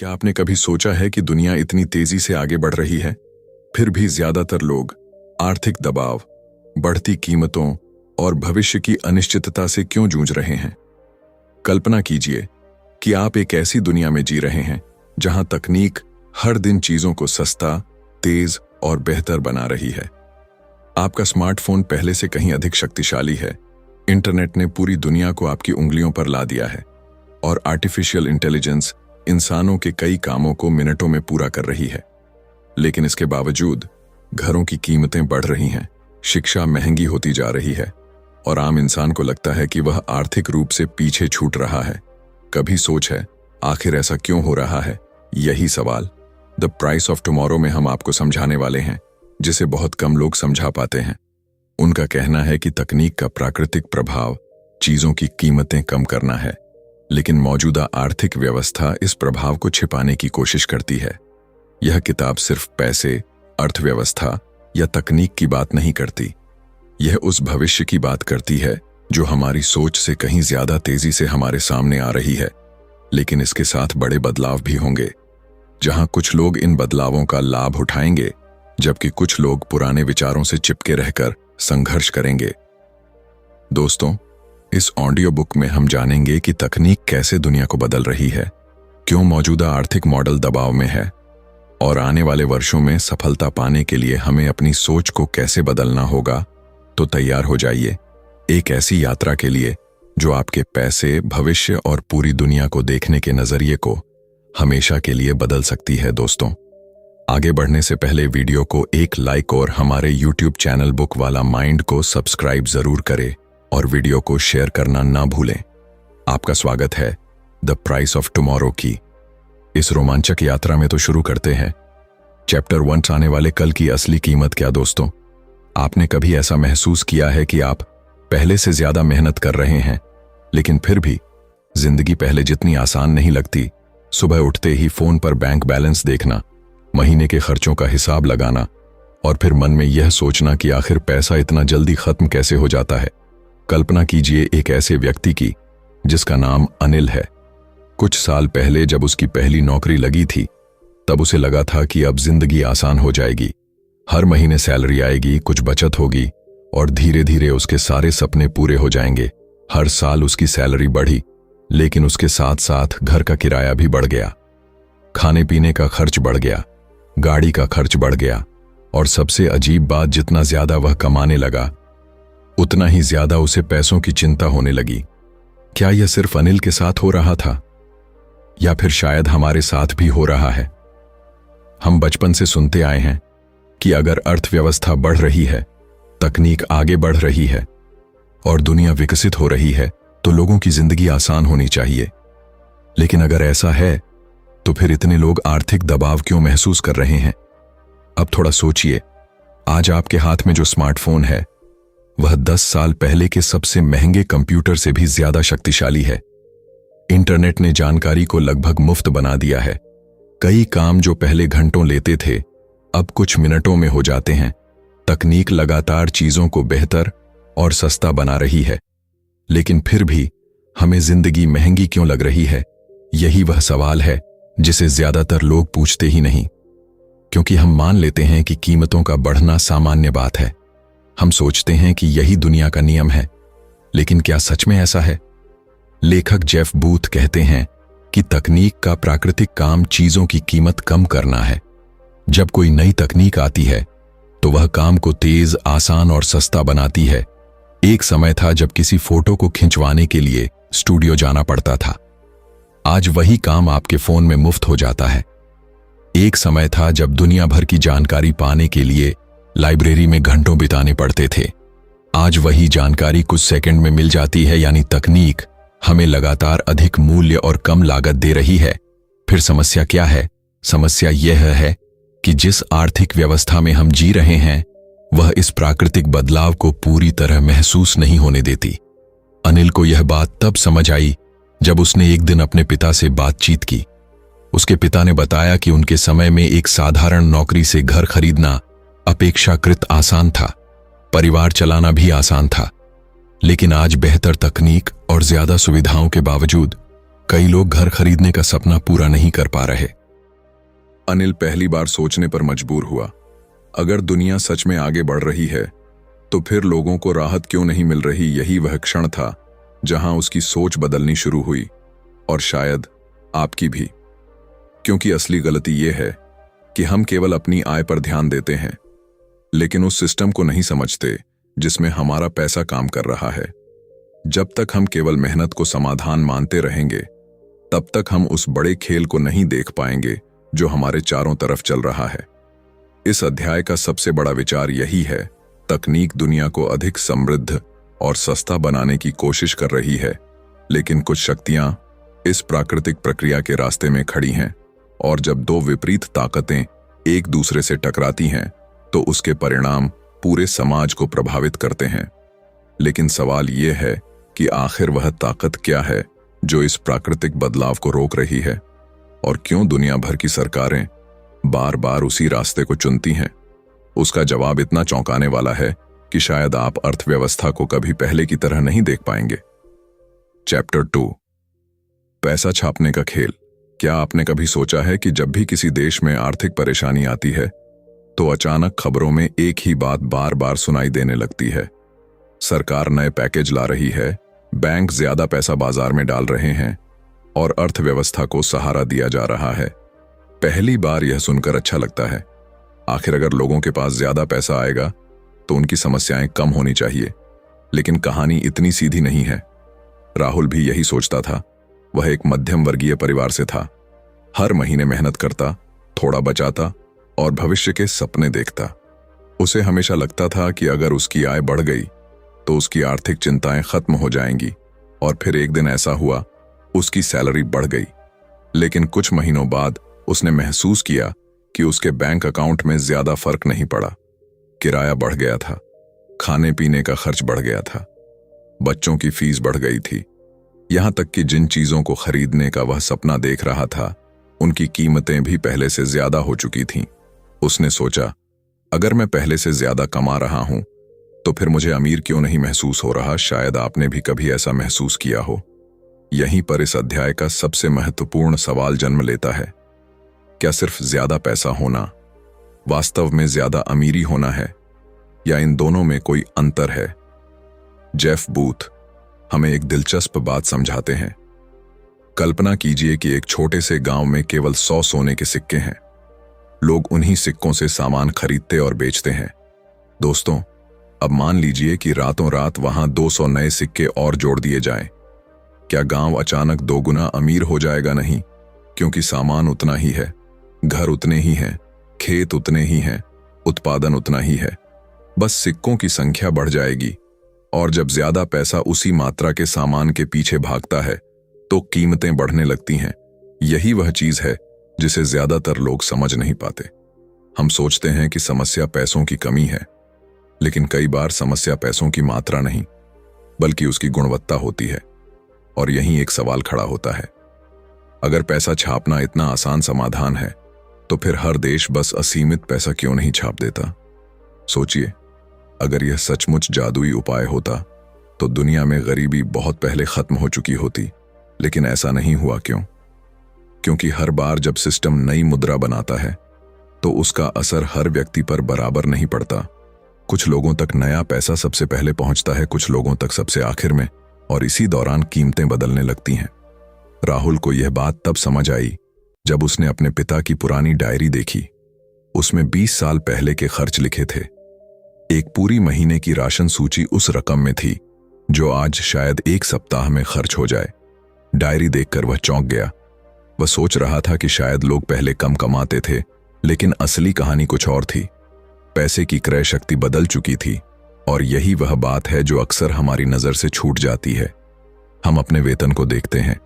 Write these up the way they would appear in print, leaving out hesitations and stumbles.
क्या आपने कभी सोचा है कि दुनिया इतनी तेजी से आगे बढ़ रही है, फिर भी ज्यादातर लोग आर्थिक दबाव, बढ़ती कीमतों और भविष्य की अनिश्चितता से क्यों जूझ रहे हैं? कल्पना कीजिए कि आप एक ऐसी दुनिया में जी रहे हैं जहां तकनीक हर दिन चीजों को सस्ता, तेज और बेहतर बना रही है। आपका स्मार्टफोन पहले से कहीं अधिक शक्तिशाली है, इंटरनेट ने पूरी दुनिया को आपकी उंगलियों पर ला दिया है और आर्टिफिशियल इंटेलिजेंस इंसानों के कई कामों को मिनटों में पूरा कर रही है। लेकिन इसके बावजूद घरों की कीमतें बढ़ रही हैं, शिक्षा महंगी होती जा रही है और आम इंसान को लगता है कि वह आर्थिक रूप से पीछे छूट रहा है। कभी सोच है आखिर ऐसा क्यों हो रहा है? यही सवाल द प्राइस ऑफ टुमारो में हम आपको समझाने वाले हैं, जिसे बहुत कम लोग समझा पाते हैं। उनका कहना है कि तकनीक का प्राकृतिक प्रभाव चीजों की कीमतें कम करना है, लेकिन मौजूदा आर्थिक व्यवस्था इस प्रभाव को छिपाने की कोशिश करती है। यह किताब सिर्फ पैसे, अर्थव्यवस्था या तकनीक की बात नहीं करती, यह उस भविष्य की बात करती है जो हमारी सोच से कहीं ज्यादा तेजी से हमारे सामने आ रही है। लेकिन इसके साथ बड़े बदलाव भी होंगे, जहां कुछ लोग इन बदलावों का लाभ उठाएंगे, जबकि कुछ लोग पुराने विचारों से चिपके रहकर संघर्ष करेंगे। दोस्तों, इस ऑडियो बुक में हम जानेंगे कि तकनीक कैसे दुनिया को बदल रही है, क्यों मौजूदा आर्थिक मॉडल दबाव में है और आने वाले वर्षों में सफलता पाने के लिए हमें अपनी सोच को कैसे बदलना होगा। तो तैयार हो जाइए एक ऐसी यात्रा के लिए जो आपके पैसे, भविष्य और पूरी दुनिया को देखने के नजरिए को हमेशा के लिए बदल सकती है। दोस्तों, आगे बढ़ने से पहले वीडियो को एक लाइक और हमारे YouTube चैनल बुक वाला माइंड को सब्सक्राइब जरूर करें और वीडियो को शेयर करना ना भूलें। आपका स्वागत है द प्राइस ऑफ टुमारो की इस रोमांचक यात्रा में। तो शुरू करते हैं। चैप्टर 1, आने वाले कल की असली कीमत क्या। दोस्तों, आपने कभी ऐसा महसूस किया है कि आप पहले से ज्यादा मेहनत कर रहे हैं, लेकिन फिर भी जिंदगी पहले जितनी आसान नहीं लगती? सुबह उठते ही फोन पर बैंक बैलेंस देखना, महीने के खर्चों का हिसाब लगाना और फिर मन में यह सोचना कि आखिर पैसा इतना जल्दी खत्म कैसे हो जाता है। कल्पना कीजिए एक ऐसे व्यक्ति की जिसका नाम अनिल है। कुछ साल पहले जब उसकी पहली नौकरी लगी थी, तब उसे लगा था कि अब जिंदगी आसान हो जाएगी, हर महीने सैलरी आएगी, कुछ बचत होगी और धीरे धीरे उसके सारे सपने पूरे हो जाएंगे। हर साल उसकी सैलरी बढ़ी, लेकिन उसके साथ साथ घर का किराया भी बढ़ गया, खाने पीने का खर्च बढ़ गया, गाड़ी का खर्च बढ़ गया और सबसे अजीब बात, जितना ज्यादा वह कमाने लगा उतना ही ज्यादा उसे पैसों की चिंता होने लगी। क्या यह सिर्फ अनिल के साथ हो रहा था या फिर शायद हमारे साथ भी हो रहा है? हम बचपन से सुनते आए हैं कि अगर अर्थव्यवस्था बढ़ रही है, तकनीक आगे बढ़ रही है और दुनिया विकसित हो रही है, तो लोगों की जिंदगी आसान होनी चाहिए। लेकिन अगर ऐसा है तो फिर इतने लोग आर्थिक दबाव क्यों महसूस कर रहे हैं? अब थोड़ा सोचिए, आज आपके हाथ में जो स्मार्टफोन है वह 10 साल पहले के सबसे महंगे कंप्यूटर से भी ज्यादा शक्तिशाली है। इंटरनेट ने जानकारी को लगभग मुफ्त बना दिया है। कई काम जो पहले घंटों लेते थे अब कुछ मिनटों में हो जाते हैं। तकनीक लगातार चीजों को बेहतर और सस्ता बना रही है, लेकिन फिर भी हमें जिंदगी महंगी क्यों लग रही है? यही वह सवाल है जिसे ज्यादातर लोग पूछते ही नहीं, क्योंकि हम मान लेते हैं कि कीमतों का बढ़ना सामान्य बात है। हम सोचते हैं कि यही दुनिया का नियम है, लेकिन क्या सच में ऐसा है? लेखक जेफ बूथ कहते हैं कि तकनीक का प्राकृतिक काम चीजों की कीमत कम करना है। जब कोई नई तकनीक आती है तो वह काम को तेज, आसान और सस्ता बनाती है। एक समय था जब किसी फोटो को खिंचवाने के लिए स्टूडियो जाना पड़ता था, आज वही काम आपके फोन में मुफ्त हो जाता है। एक समय था जब दुनिया भर की जानकारी पाने के लिए लाइब्रेरी में घंटों बिताने पड़ते थे, आज वही जानकारी कुछ सेकंड में मिल जाती है। यानी तकनीक हमें लगातार अधिक मूल्य और कम लागत दे रही है। फिर समस्या क्या है? समस्या यह है कि जिस आर्थिक व्यवस्था में हम जी रहे हैं वह इस प्राकृतिक बदलाव को पूरी तरह महसूस नहीं होने देती। अनिल को यह बात तब समझ आई जब उसने एक दिन अपने पिता से बातचीत की। उसके पिता ने बताया कि उनके समय में एक साधारण नौकरी से घर खरीदना अपेक्षाकृत आसान था, परिवार चलाना भी आसान था। लेकिन आज बेहतर तकनीक और ज्यादा सुविधाओं के बावजूद कई लोग घर खरीदने का सपना पूरा नहीं कर पा रहे। अनिल पहली बार सोचने पर मजबूर हुआ, अगर दुनिया सच में आगे बढ़ रही है तो फिर लोगों को राहत क्यों नहीं मिल रही। यही वह क्षण था जहां उसकी सोच बदलनी शुरू हुई, और शायद आपकी भी। क्योंकि असली गलती यह है कि हम केवल अपनी आय पर ध्यान देते हैं, लेकिन उस सिस्टम को नहीं समझते जिसमें हमारा पैसा काम कर रहा है। जब तक हम केवल मेहनत को समाधान मानते रहेंगे, तब तक हम उस बड़े खेल को नहीं देख पाएंगे जो हमारे चारों तरफ चल रहा है। इस अध्याय का सबसे बड़ा विचार यही है, तकनीक दुनिया को अधिक समृद्ध और सस्ता बनाने की कोशिश कर रही है, लेकिन कुछ शक्तियां इस प्राकृतिक प्रक्रिया के रास्ते में खड़ी हैं, और जब दो विपरीत ताकतें एक दूसरे से टकराती हैं तो उसके परिणाम पूरे समाज को प्रभावित करते हैं। लेकिन सवाल यह है कि आखिर वह ताकत क्या है जो इस प्राकृतिक बदलाव को रोक रही है, और क्यों दुनिया भर की सरकारें बार बार उसी रास्ते को चुनती हैं। उसका जवाब इतना चौंकाने वाला है कि शायद आप अर्थव्यवस्था को कभी पहले की तरह नहीं देख पाएंगे। चैप्टर 2, पैसा छापने का खेल। क्या आपने कभी सोचा है कि जब भी किसी देश में आर्थिक परेशानी आती है तो अचानक खबरों में एक ही बात बार बार सुनाई देने लगती है। सरकार नए पैकेज ला रही है, बैंक ज्यादा पैसा बाजार में डाल रहे हैं और अर्थव्यवस्था को सहारा दिया जा रहा है। पहली बार यह सुनकर अच्छा लगता है, आखिर अगर लोगों के पास ज्यादा पैसा आएगा तो उनकी समस्याएं कम होनी चाहिए। लेकिन कहानी इतनी सीधी नहीं है। राहुल भी यही सोचता था। वह एक मध्यम वर्गीय परिवार से था, हर महीने मेहनत करता, थोड़ा बचाता और भविष्य के सपने देखता। उसे हमेशा लगता था कि अगर उसकी आय बढ़ गई तो उसकी आर्थिक चिंताएं खत्म हो जाएंगी, और फिर एक दिन ऐसा हुआ, उसकी सैलरी बढ़ गई। लेकिन कुछ महीनों बाद उसने महसूस किया कि उसके बैंक अकाउंट में ज्यादा फर्क नहीं पड़ा। किराया बढ़ गया था, खाने पीने का खर्च बढ़ गया था, बच्चों की फीस बढ़ गई थी, यहां तक कि जिन चीजों को खरीदने का वह सपना देख रहा था उनकी कीमतें भी पहले से ज्यादा हो चुकी थीं। उसने सोचा, अगर मैं पहले से ज्यादा कमा रहा हूं तो फिर मुझे अमीर क्यों नहीं महसूस हो रहा। शायद आपने भी कभी ऐसा महसूस किया हो। यहीं पर इस अध्याय का सबसे महत्वपूर्ण सवाल जन्म लेता है, क्या सिर्फ ज्यादा पैसा होना वास्तव में ज्यादा अमीरी होना है, या इन दोनों में कोई अंतर है। जेफ बूथ हमें एक दिलचस्प बात समझाते हैं। कल्पना कीजिए कि एक छोटे से गांव में केवल 100 सोने के सिक्के हैं। लोग उन्हीं सिक्कों से सामान खरीदते और बेचते हैं। दोस्तों, अब मान लीजिए कि रातों रात वहां 200 नए सिक्के और जोड़ दिए जाएं। क्या गांव अचानक 2 गुना अमीर हो जाएगा? नहीं, क्योंकि सामान उतना ही है, घर उतने ही हैं, खेत उतने ही हैं, उत्पादन उतना ही है, बस सिक्कों की संख्या बढ़ जाएगी। और जब ज्यादा पैसा उसी मात्रा के सामान के पीछे भागता है तो कीमतें बढ़ने लगती हैं। यही वह चीज है जिसे ज्यादातर लोग समझ नहीं पाते। हम सोचते हैं कि समस्या पैसों की कमी है, लेकिन कई बार समस्या पैसों की मात्रा नहीं बल्कि उसकी गुणवत्ता होती है। और यहीं एक सवाल खड़ा होता है, अगर पैसा छापना इतना आसान समाधान है तो फिर हर देश बस असीमित पैसा क्यों नहीं छाप देता? सोचिए, अगर यह सचमुच जादुई उपाय होता तो दुनिया में गरीबी बहुत पहले खत्म हो चुकी होती। लेकिन ऐसा नहीं हुआ। क्यों? क्योंकि हर बार जब सिस्टम नई मुद्रा बनाता है तो उसका असर हर व्यक्ति पर बराबर नहीं पड़ता। कुछ लोगों तक नया पैसा सबसे पहले पहुंचता है, कुछ लोगों तक सबसे आखिर में, और इसी दौरान कीमतें बदलने लगती हैं। राहुल को यह बात तब समझ आई जब उसने अपने पिता की पुरानी डायरी देखी। उसमें 20 साल पहले के खर्च लिखे थे। एक पूरी महीने की राशन सूची उस रकम में थी जो आज शायद 1 सप्ताह में खर्च हो जाए। डायरी देखकर वह चौंक गया। वह सोच रहा था कि शायद लोग पहले कम कमाते थे, लेकिन असली कहानी कुछ और थी। पैसे की क्रय शक्ति बदल चुकी थी, और यही वह बात है जो अक्सर हमारी नजर से छूट जाती है। हम अपने वेतन को देखते हैं,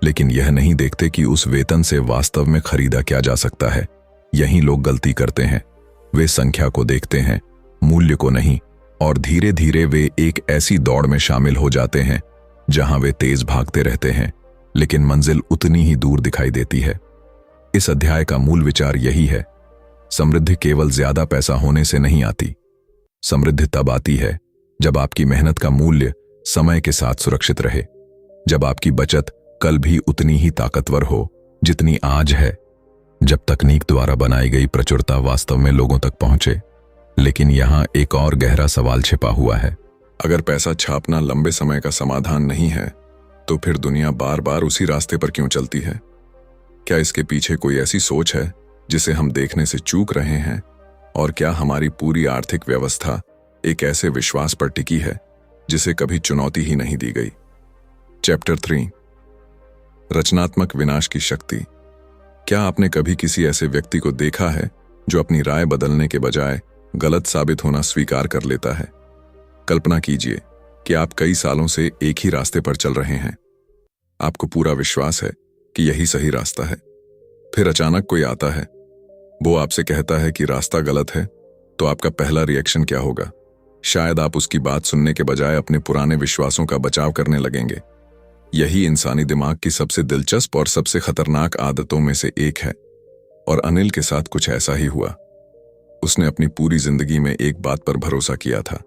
लेकिन यह नहीं देखते कि उस वेतन से वास्तव में खरीदा क्या जा सकता है। यही लोग गलती करते हैं। वे संख्या को देखते हैं, मूल्य को नहीं, और धीरे धीरे वे एक ऐसी दौड़ में शामिल हो जाते हैं जहां वे तेज भागते रहते हैं, लेकिन मंजिल उतनी ही दूर दिखाई देती है। इस अध्याय का मूल विचार यही है, समृद्धि केवल ज्यादा पैसा होने से नहीं आती। समृद्धि तब आती है जब आपकी मेहनत का मूल्य समय के साथ सुरक्षित रहे, जब आपकी बचत कल भी उतनी ही ताकतवर हो जितनी आज है, जब तकनीक द्वारा बनाई गई प्रचुरता वास्तव में लोगों तक पहुंचे। लेकिन यहां एक और गहरा सवाल छिपा हुआ है। अगर पैसा छापना लंबे समय का समाधान नहीं है, तो फिर दुनिया बार बार उसी रास्ते पर क्यों चलती है? क्या इसके पीछे कोई ऐसी सोच है जिसे हम देखने से चूक रहे हैं? और क्या हमारी पूरी आर्थिक व्यवस्था एक ऐसे विश्वास पर टिकी है जिसे कभी चुनौती ही नहीं दी गई? चैप्टर 3, रचनात्मक विनाश की शक्ति। क्या आपने कभी किसी ऐसे व्यक्ति को देखा है जो अपनी राय बदलने के बजाय गलत साबित होना स्वीकार कर लेता है? कल्पना कीजिए कि आप कई सालों से एक ही रास्ते पर चल रहे हैं। आपको पूरा विश्वास है कि यही सही रास्ता है। फिर अचानक कोई आता है, वो आपसे कहता है कि रास्ता गलत है, तो आपका पहला रिएक्शन क्या होगा? शायद आप उसकी बात सुनने के बजाय अपने पुराने विश्वासों का बचाव करने लगेंगे। यही इंसानी दिमाग की सबसे दिलचस्प और सबसे खतरनाक आदतों में से एक है। और अनिल के साथ कुछ ऐसा ही हुआ। उसने अपनी पूरी जिंदगी में एक बात पर भरोसा किया था,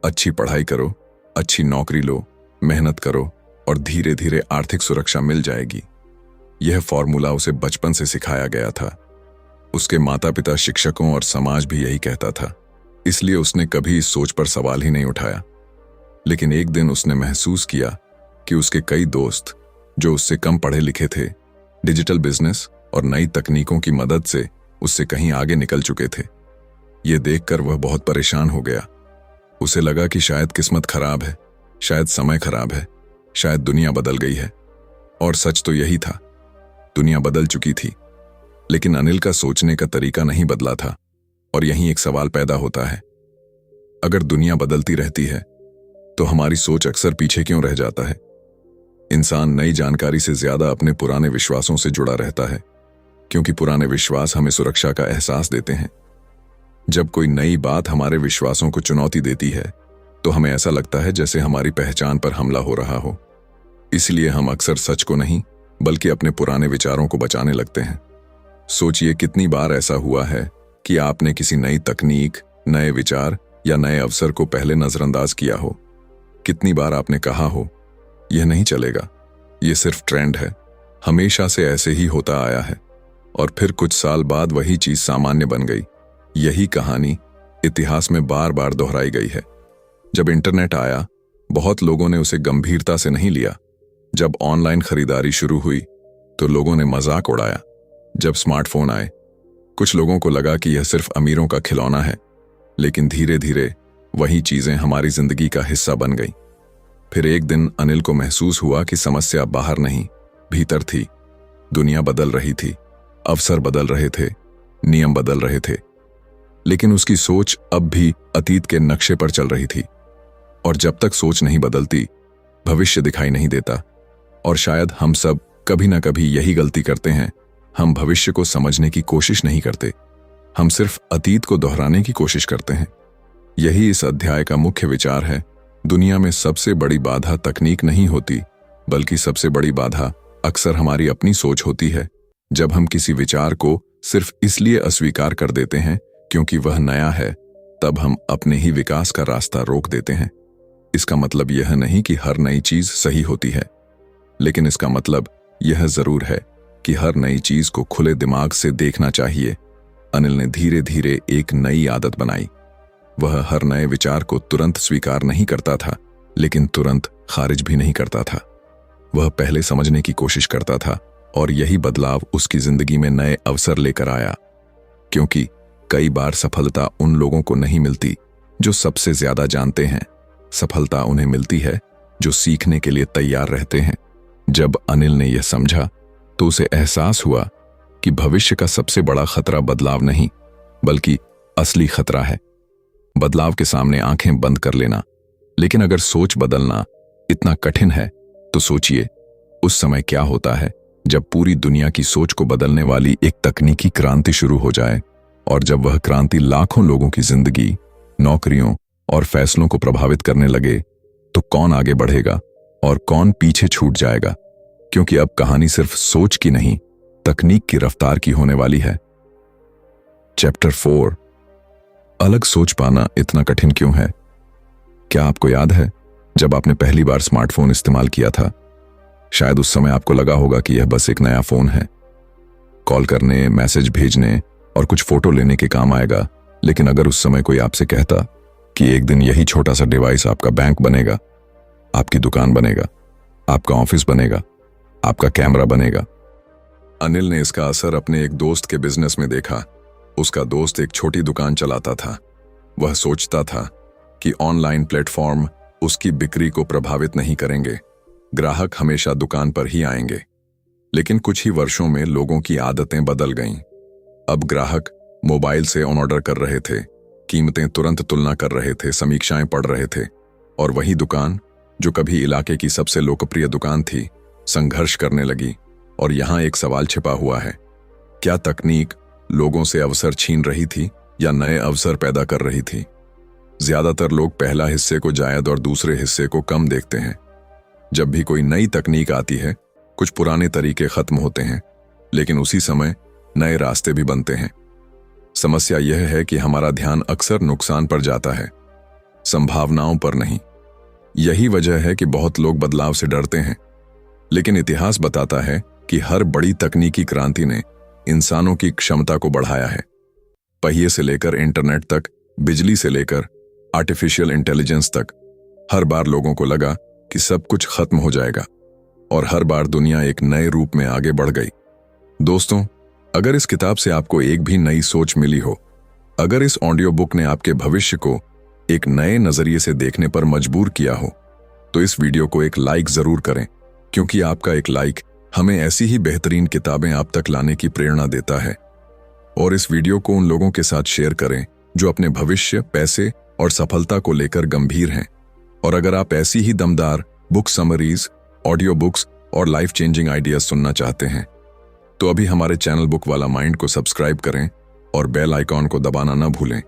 अच्छी पढ़ाई करो, अच्छी नौकरी लो, मेहनत करो और धीरे धीरे आर्थिक सुरक्षा मिल जाएगी। यह फॉर्मूला उसे बचपन से सिखाया गया था। उसके माता पिता, शिक्षकों और समाज भी यही कहता था, इसलिए उसने कभी इस सोच पर सवाल ही नहीं उठाया। लेकिन एक दिन उसने महसूस किया कि उसके कई दोस्त जो उससे कम पढ़े लिखे थे, डिजिटल बिजनेस और नई तकनीकों की मदद से उससे कहीं आगे निकल चुके थे। ये देखकर वह बहुत परेशान हो गया। उसे लगा कि शायद किस्मत खराब है, शायद समय खराब है, शायद दुनिया बदल गई है। और सच तो यही था, दुनिया बदल चुकी थी। लेकिन अनिल का सोचने का तरीका नहीं बदला था। और यहीं एक सवाल पैदा होता है, अगर दुनिया बदलती रहती है तो हमारी सोच अक्सर पीछे क्यों रह जाता है? इंसान नई जानकारी से ज्यादा अपने पुराने विश्वासों से जुड़ा रहता है, क्योंकि पुराने विश्वास हमें सुरक्षा का एहसास देते हैं। जब कोई नई बात हमारे विश्वासों को चुनौती देती है तो हमें ऐसा लगता है जैसे हमारी पहचान पर हमला हो रहा हो। इसलिए हम अक्सर सच को नहीं बल्कि अपने पुराने विचारों को बचाने लगते हैं। सोचिए कितनी बार ऐसा हुआ है कि आपने किसी नई तकनीक, नए विचार या नए अवसर को पहले नजरअंदाज किया हो। कितनी बार आपने कहा हो, यह नहीं चलेगा, यह सिर्फ ट्रेंड है, हमेशा से ऐसे ही होता आया है। और फिर कुछ साल बाद वही चीज सामान्य बन गई। यही कहानी इतिहास में बार बार दोहराई गई है। जब इंटरनेट आया, बहुत लोगों ने उसे गंभीरता से नहीं लिया। जब ऑनलाइन खरीदारी शुरू हुई तो लोगों ने मजाक उड़ाया। जब स्मार्टफोन आए, कुछ लोगों को लगा कि यह सिर्फ अमीरों का खिलौना है। लेकिन धीरे धीरे वही चीजें हमारी जिंदगी का हिस्सा बन गईं। फिर एक दिन अनिल को महसूस हुआ कि समस्या बाहर नहीं, भीतर थी। दुनिया बदल रही थी, अवसर बदल रहे थे, नियम बदल रहे थे, लेकिन उसकी सोच अब भी अतीत के नक्शे पर चल रही थी। और जब तक सोच नहीं बदलती, भविष्य दिखाई नहीं देता। और शायद हम सब कभी ना कभी यही गलती करते हैं, हम भविष्य को समझने की कोशिश नहीं करते, हम सिर्फ अतीत को दोहराने की कोशिश करते हैं। यही इस अध्याय का मुख्य विचार है। दुनिया में सबसे बड़ी बाधा तकनीक नहीं होती, बल्कि सबसे बड़ी बाधा अक्सर हमारी अपनी सोच होती है। जब हम किसी विचार को सिर्फ इसलिए अस्वीकार कर देते हैं क्योंकि वह नया है, तब हम अपने ही विकास का रास्ता रोक देते हैं। इसका मतलब यह नहीं कि हर नई चीज सही होती है, लेकिन इसका मतलब यह जरूर है कि हर नई चीज को खुले दिमाग से देखना चाहिए। अनिल ने धीरे धीरे एक नई आदत बनाई। वह हर नए विचार को तुरंत स्वीकार नहीं करता था, लेकिन तुरंत खारिज भी नहीं करता था। वह पहले समझने की कोशिश करता था, और यही बदलाव उसकी जिंदगी में नए अवसर लेकर आया। क्योंकि कई बार सफलता उन लोगों को नहीं मिलती जो सबसे ज्यादा जानते हैं, सफलता उन्हें मिलती है जो सीखने के लिए तैयार रहते हैं। जब अनिल ने यह समझा तो उसे एहसास हुआ कि भविष्य का सबसे बड़ा खतरा बदलाव नहीं, बल्कि असली खतरा है। बदलाव के सामने आंखें बंद कर लेना। लेकिन अगर सोच बदलना इतना कठिन है, तो सोचिए उस समय क्या होता है जब पूरी दुनिया की सोच को बदलने वाली एक तकनीकी क्रांति शुरू हो जाए, और जब वह क्रांति लाखों लोगों की जिंदगी, नौकरियों और फैसलों को प्रभावित करने लगे, तो कौन आगे बढ़ेगा और कौन पीछे छूट जाएगा? क्योंकि अब कहानी सिर्फ सोच की नहीं, तकनीक की रफ्तार की होने वाली है। चैप्टर 4, अलग सोच पाना इतना कठिन क्यों है? क्या आपको याद है जब आपने पहली बार स्मार्टफोन इस्तेमाल किया था? शायद उस समय आपको लगा होगा कि यह बस एक नया फोन है, कॉल करने, मैसेज भेजने और कुछ फोटो लेने के काम आएगा। लेकिन अगर उस समय कोई आपसे कहता कि एक दिन यही छोटा सा डिवाइस आपका बैंक बनेगा, आपकी दुकान बनेगा, आपका ऑफिस बनेगा, आपका कैमरा बनेगा। अनिल ने इसका असर अपने एक दोस्त के बिजनेस में देखा। उसका दोस्त एक छोटी दुकान चलाता था। वह सोचता था कि ऑनलाइन प्लेटफॉर्म उसकी बिक्री को प्रभावित नहीं करेंगे, ग्राहक हमेशा दुकान पर ही आएंगे। लेकिन कुछ ही वर्षों में लोगों की आदतें बदल गईं। अब ग्राहक मोबाइल से ऑर्डर कर रहे थे, कीमतें तुरंत तुलना कर रहे थे, समीक्षाएं पढ़ रहे थे, और वही दुकान जो कभी इलाके की सबसे लोकप्रिय दुकान थी, संघर्ष करने लगी। और यहां एक सवाल छिपा हुआ है, क्या तकनीक लोगों से अवसर छीन रही थी या नए अवसर पैदा कर रही थी? ज्यादातर लोग पहला हिस्से को जायद और दूसरे हिस्से को कम देखते हैं। जब भी कोई नई तकनीक आती है, कुछ पुराने तरीके खत्म होते हैं, लेकिन उसी समय नए रास्ते भी बनते हैं। समस्या यह है कि हमारा ध्यान अक्सर नुकसान पर जाता है, संभावनाओं पर नहीं। यही वजह है कि बहुत लोग बदलाव से डरते हैं। लेकिन इतिहास बताता है कि हर बड़ी तकनीकी क्रांति ने इंसानों की क्षमता को बढ़ाया है। पहिए से लेकर इंटरनेट तक, बिजली से लेकर आर्टिफिशियल इंटेलिजेंस तक, हर बार लोगों को लगा कि सब कुछ खत्म हो जाएगा, और हर बार दुनिया एक नए रूप में आगे बढ़ गई। दोस्तों, अगर इस किताब से आपको एक भी नई सोच मिली हो, अगर इस ऑडियो बुक ने आपके भविष्य को एक नए नजरिए से देखने पर मजबूर किया हो, तो इस वीडियो को एक लाइक जरूर करें, क्योंकि आपका एक लाइक हमें ऐसी ही बेहतरीन किताबें आप तक लाने की प्रेरणा देता है। और इस वीडियो को उन लोगों के साथ शेयर करें जो अपने भविष्य, पैसे और सफलता को लेकर गंभीर हैं। और अगर आप ऐसी ही दमदार बुक समरीज, ऑडियो बुक्स और लाइफ चेंजिंग आइडियाज सुनना चाहते हैं, तो अभी हमारे चैनल बुक वाला माइंड को सब्सक्राइब करें और बेल आइकॉन को दबाना न भूलें,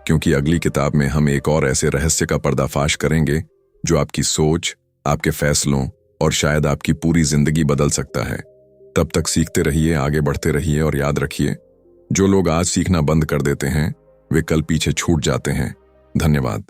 क्योंकि अगली किताब में हम एक और ऐसे रहस्य का पर्दाफाश करेंगे जो आपकी सोच, आपके फैसलों और शायद आपकी पूरी जिंदगी बदल सकता है। तब तक सीखते रहिए, आगे बढ़ते रहिए, और याद रखिए, जो लोग आज सीखना बंद कर देते हैं वे कल पीछे छूट जाते हैं। धन्यवाद।